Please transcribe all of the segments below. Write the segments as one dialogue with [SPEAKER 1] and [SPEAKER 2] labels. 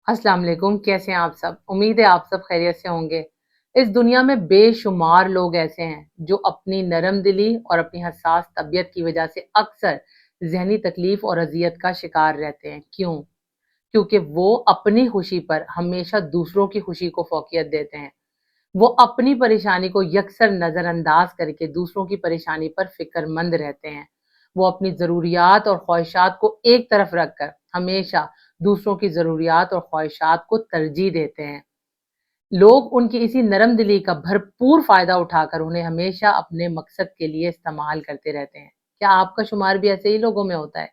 [SPEAKER 1] अस्सलाम वालेकुम। कैसे हैं आप सब? उम्मीद है आप सब खैरियत से होंगे। इस दुनिया में बेशुमार लोग ऐसे हैं जो अपनी नरम दिली और अपनी हसास तबीयत की वजह से अक्सर जहनी तकलीफ और अजियत का शिकार रहते हैं। क्यों? क्योंकि वो अपनी खुशी पर हमेशा दूसरों की खुशी को फौकियत देते हैं। वो अपनी परेशानी को यकसर नजरअंदाज करके दूसरों की परेशानी पर फिक्रमंद रहते हैं। वो अपनी ज़रूरियात और ख्वाहिशात को एक तरफ रखकर हमेशा दूसरों की ज़रूरियात और ख्वाहिशात को तरजीह देते हैं। लोग उनकी इसी नरम दिली का भरपूर फ़ायदा उठाकर उन्हें हमेशा अपने मकसद के लिए इस्तेमाल करते रहते हैं। क्या आपका शुमार भी ऐसे ही लोगों में होता है?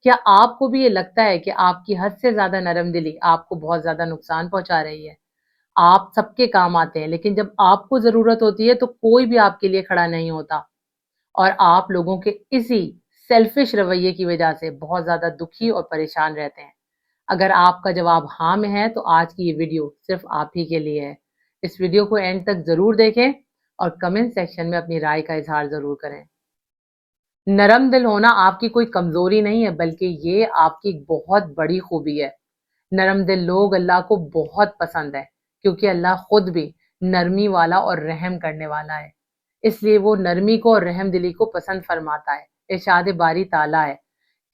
[SPEAKER 1] क्या आपको भी ये लगता है कि आपकी हद से ज़्यादा नरम दिली आपको बहुत ज़्यादा नुकसान पहुँचा रही है? आप सबके काम आते हैं, लेकिन जब आपको ज़रूरत होती है तो कोई भी आपके लिए खड़ा नहीं होता और आप लोगों के इसी सेल्फिश रवैये की वजह से बहुत ज़्यादा दुखी और परेशान रहते हैं। अगर आपका जवाब हाँ में है तो आज की ये वीडियो सिर्फ आप ही के लिए है। इस वीडियो को एंड तक ज़रूर देखें और कमेंट सेक्शन में अपनी राय का इज़हार ज़रूर करें। नरम दिल होना आपकी कोई कमज़ोरी नहीं है, बल्कि ये आपकी एक बहुत बड़ी खूबी है। नरम दिल लोग अल्लाह को बहुत पसंद है, क्योंकि अल्लाह खुद भी नरमी वाला और रहम करने वाला है। इसलिए वो नरमी को और रहम दिली को पसंद फरमाता है। इरशाद बारी ताला है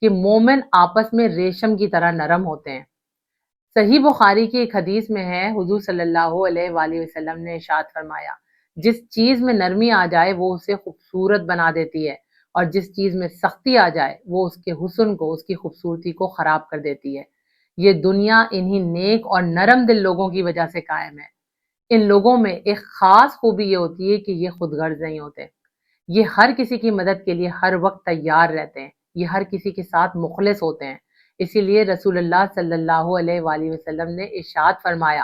[SPEAKER 1] कि मोमिन आपस में रेशम की तरह नरम होते हैं। सही बुखारी की एक हदीस में है, हुजूर सल्लल्लाहु अलैहि वसल्लम ने इरशाद फरमाया, जिस चीज में नरमी आ जाए वो उसे खूबसूरत बना देती है, और जिस चीज में सख्ती आ जाए वो उसके हुस्न को, उसकी खूबसूरती को खराब कर देती है। ये दुनिया इन्हीं नेक और नरम दिल लोगों की वजह से कायम है। इन लोगों में एक खास खूबी ये होती है कि ये खुदगर्ज नहीं होते। ये हर किसी की मदद के लिए हर वक्त तैयार रहते हैं। ये हर किसी के साथ मुखलिस होते हैं। इसीलिए रसूलुल्लाह सल्लल्लाहु अलैहि वसल्लम ने इरशाद फरमाया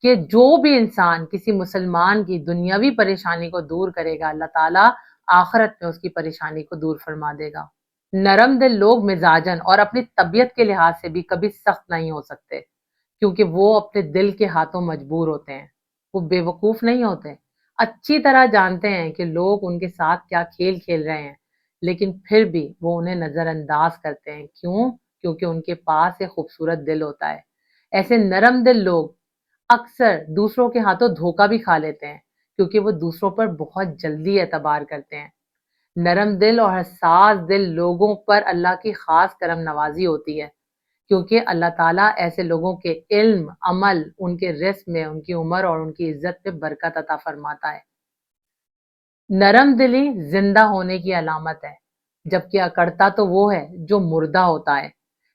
[SPEAKER 1] कि जो भी इंसान किसी मुसलमान की दुनियावी परेशानी को दूर करेगा, अल्लाह ताला आखिरत में उसकी परेशानी को दूर फरमा देगा। नरम दिल लोग मिजाजन और अपनी तबीयत के लिहाज से भी कभी सख्त नहीं हो सकते, क्योंकि वो अपने दिल के हाथों मजबूर होते हैं। वो बेवकूफ नहीं होते, अच्छी तरह जानते हैं कि लोग उनके साथ क्या खेल खेल रहे हैं, लेकिन फिर भी वो उन्हें नजरअंदाज करते हैं। क्यों? क्योंकि उनके पास एक खूबसूरत दिल होता है। ऐसे नरम दिल लोग अक्सर दूसरों के हाथों धोखा भी खा लेते हैं, क्योंकि वो दूसरों पर बहुत जल्दी एतबार करते हैं। नरम दिल और हसास दिल लोगों पर अल्लाह की खास करम नवाजी होती है, क्योंकि अल्लाह ताला ऐसे लोगों के इल्म, अमल, उनके रिस्क में, उनकी उम्र और उनकी इज्जत में बरकत अता फरमाता है। नरम दिली जिंदा होने की अलामत है, जबकि अकड़ता तो वो है जो मुर्दा होता है।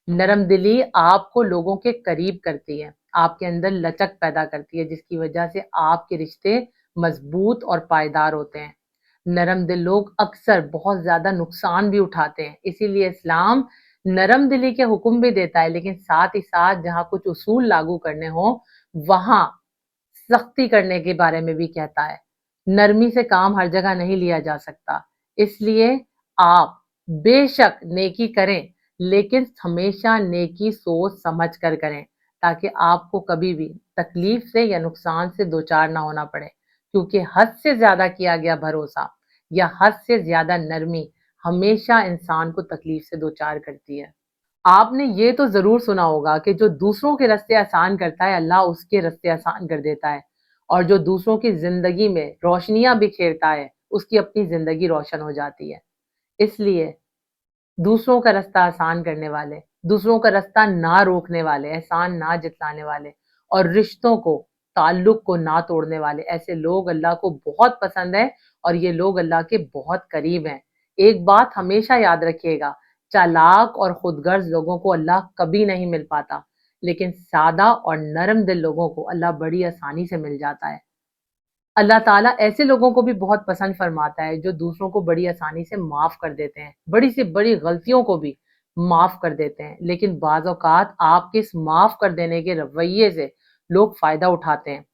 [SPEAKER 1] नरम दिली आपको लोगों के करीब करती है, आपके अंदर लचक पैदा करती है, जिसकी वजह से आपके रिश्ते मजबूत और पायदार होते हैं। नरम दिल लोग अक्सर बहुत ज्यादा नुकसान भी उठाते हैं, इसीलिए इस्लाम नरम दिली के हुक्म भी देता है, लेकिन साथ ही साथ जहाँ कुछ उसूल लागू करने हो वहां सख्ती करने के बारे में भी कहता है। नरमी से काम हर जगह नहीं लिया जा सकता, इसलिए आप बेशक नेकी करें, लेकिन हमेशा नेकी सोच समझ कर करें, ताकि आपको कभी भी तकलीफ से या नुकसान से दो चार ना होना पड़े। क्योंकि हद से ज्यादा किया गया भरोसा या हद से ज्यादा नरमी हमेशा इंसान को तकलीफ से दो चार करती है। आपने ये तो ज़रूर सुना होगा कि जो दूसरों के रास्ते आसान करता है, अल्लाह उसके रास्ते आसान कर देता है, और जो दूसरों की ज़िंदगी में रोशनियाँ बिखेरता है, उसकी अपनी ज़िंदगी रोशन हो जाती है। इसलिए दूसरों का रास्ता आसान करने वाले, दूसरों का रास्ता ना रोकने वाले, एहसान ना जतलाने वाले और रिश्तों को, ताल्लुक को ना तोड़ने वाले, ऐसे लोग अल्लाह को बहुत पसंद है और ये लोग अल्लाह के बहुत करीब हैं। एक बात हमेशा याद रखिएगा, चालाक और खुदगर्ज लोगों को अल्लाह कभी नहीं मिल पाता, लेकिन सादा और नरम दिल लोगों को अल्लाह बड़ी आसानी से मिल जाता है। अल्लाह ताला ऐसे लोगों को भी बहुत पसंद फरमाता है जो दूसरों को बड़ी आसानी से माफ कर देते हैं, बड़ी से बड़ी गलतियों को भी माफ कर देते हैं। लेकिन बाज़ औक़ात आपके इस माफ कर देने के रवैये से लोग फायदा उठाते हैं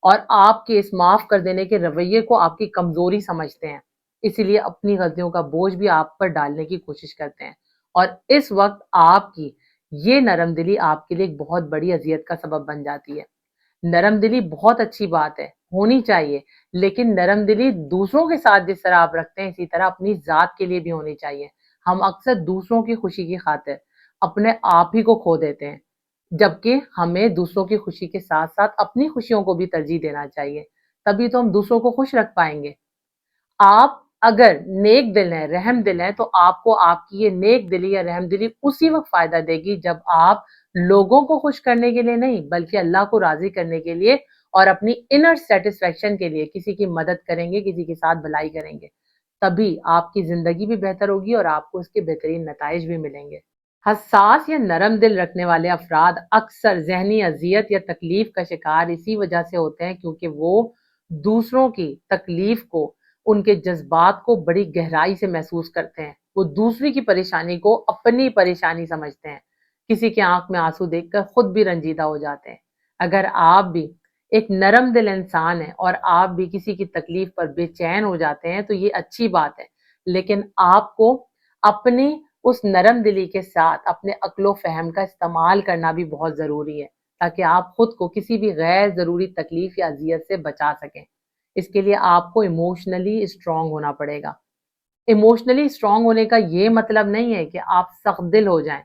[SPEAKER 1] और आपके इस माफ कर देने के रवैये को आपकी कमजोरी समझते हैं, इसीलिए अपनी गलतियों का बोझ भी आप पर डालने की कोशिश करते हैं। और इस वक्त आपकी ये नरम दिली आपके लिए एक बहुत बड़ी अजियत का सबब बन जाती है। नरम दिली बहुत अच्छी बात है, होनी चाहिए, लेकिन नरम दिली दूसरों के साथ जिस तरह आप रखते हैं, इसी तरह अपनी ज़ात के लिए भी होनी चाहिए। हम अक्सर दूसरों की खुशी की खातिर अपने आप ही को खो देते हैं। جبکہ ہمیں دوسروں کی خوشی کے ساتھ ساتھ اپنی خوشیوں کو بھی ترجیح دینا چاہیے، تبھی تو ہم دوسروں کو خوش رکھ پائیں گے۔ آپ اگر نیک دل ہیں، رحم دل ہیں، تو آپ کو آپ کی یہ نیک دلی یا رحم دلی اسی وقت فائدہ دے گی جب آپ لوگوں کو خوش کرنے کے لیے نہیں بلکہ اللہ کو راضی کرنے کے لیے اور اپنی انر سیٹسفیکشن کے لیے کسی کی مدد کریں گے، کسی کے ساتھ بھلائی کریں گے۔ تبھی آپ کی زندگی بھی بہتر ہوگی اور آپ کو اس کے بہترین نتائج بھی ملیں گے۔ حساس یا نرم دل رکھنے والے افراد اکثر ذہنی اذیت یا تکلیف کا شکار اسی وجہ سے ہوتے ہیں کیونکہ وہ دوسروں کی تکلیف کو، ان کے جذبات کو بڑی گہرائی سے محسوس کرتے ہیں۔ وہ دوسری کی پریشانی کو اپنی پریشانی سمجھتے ہیں، کسی کی آنکھ میں آنسو دیکھ کر خود بھی رنجیدہ ہو جاتے ہیں۔ اگر آپ بھی ایک نرم دل انسان ہیں اور آپ بھی کسی کی تکلیف پر بے چین ہو جاتے ہیں تو یہ اچھی بات ہے، لیکن آپ کو اپنی اس نرم دلی کے ساتھ اپنے عقل و فہم کا استعمال کرنا بھی بہت ضروری ہے تاکہ آپ خود کو کسی بھی غیر ضروری تکلیف یا اذیت سے بچا سکیں۔ اس کے لیے آپ کو ایموشنلی اسٹرانگ ہونا پڑے گا۔ ایموشنلی اسٹرانگ ہونے کا یہ مطلب نہیں ہے کہ آپ سخت دل ہو جائیں،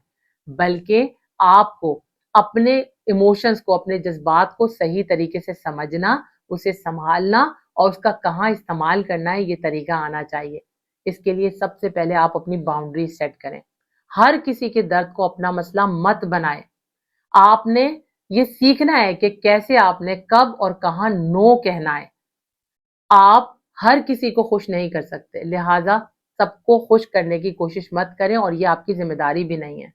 [SPEAKER 1] بلکہ آپ کو اپنے ایموشنز کو، اپنے جذبات کو صحیح طریقے سے سمجھنا، اسے سنبھالنا اور اس کا کہاں استعمال کرنا ہے یہ طریقہ آنا چاہیے۔ اس کے لیے سب سے پہلے آپ اپنی باؤنڈری سیٹ کریں۔ ہر کسی کے درد کو اپنا مسئلہ مت بنائیں۔ آپ نے یہ سیکھنا ہے کہ کیسے آپ نے کب اور کہاں نو کہنا ہے۔ آپ ہر کسی کو خوش نہیں کر سکتے، لہٰذا سب کو خوش کرنے کی کوشش مت کریں اور یہ آپ کی ذمہ داری بھی نہیں ہے۔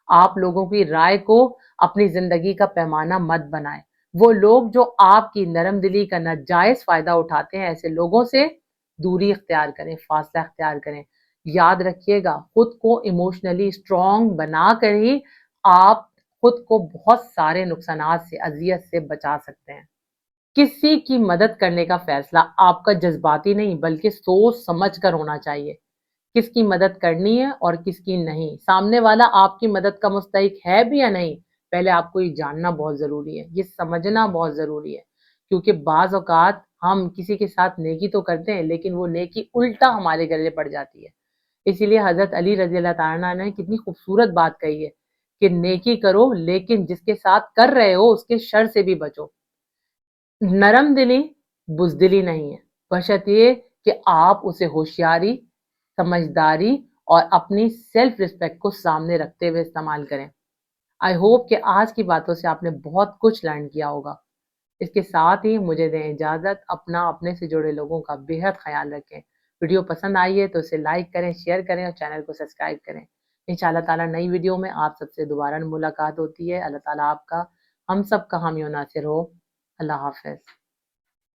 [SPEAKER 1] آپ لوگوں کی رائے کو اپنی زندگی کا پیمانہ مت بنائیں۔ وہ لوگ جو آپ کی نرم دلی کا ناجائز فائدہ اٹھاتے ہیں، ایسے لوگوں سے دوری اختیار کریں، فاصلہ اختیار کریں۔ یاد رکھیے گا، خود کو ایموشنلی اسٹرانگ بنا کر ہی آپ خود کو بہت سارے نقصانات سے، اذیت سے بچا سکتے ہیں۔ کسی کی مدد کرنے کا فیصلہ آپ کا جذباتی نہیں بلکہ سوچ سمجھ کر ہونا چاہیے۔ کس کی مدد کرنی ہے اور کس کی نہیں، سامنے والا آپ کی مدد کا مستحق ہے بھی یا نہیں، پہلے آپ کو یہ جاننا بہت ضروری ہے، یہ سمجھنا بہت ضروری ہے، کیونکہ بعض اوقات ہم کسی کے ساتھ نیکی تو کرتے ہیں لیکن وہ نیکی الٹا ہمارے گلے پڑ جاتی ہے۔ اسی لیے حضرت علی رضی اللہ تعالیٰ عنہ نے کتنی خوبصورت بات کہی ہے کہ نیکی کرو لیکن جس کے ساتھ کر رہے ہو اس کے شر سے بھی بچو۔ نرم دلی بزدلی نہیں ہے، بشرط یہ کہ آپ اسے ہوشیاری، سمجھداری اور اپنی سیلف رسپیکٹ کو سامنے رکھتے ہوئے استعمال کریں۔ آئی ہوپ کہ آج کی باتوں سے آپ نے بہت کچھ لرن کیا ہوگا۔ اس کے ساتھ ہی مجھے دیں اجازت، اپنا اپنے سے جڑے لوگوں کا بہت خیال رکھیں۔ ویڈیو پسند آئی ہے تو اسے لائک کریں، شیئر کریں اور چینل کو سبسکرائب کریں۔ انشاءاللہ تعالیٰ نئی ویڈیو میں آپ سب سے دوبارہ ملاقات ہوتی ہے۔ اللہ تعالیٰ آپ کا، ہم سب کا حامی و ناصر ہو۔ اللہ حافظ۔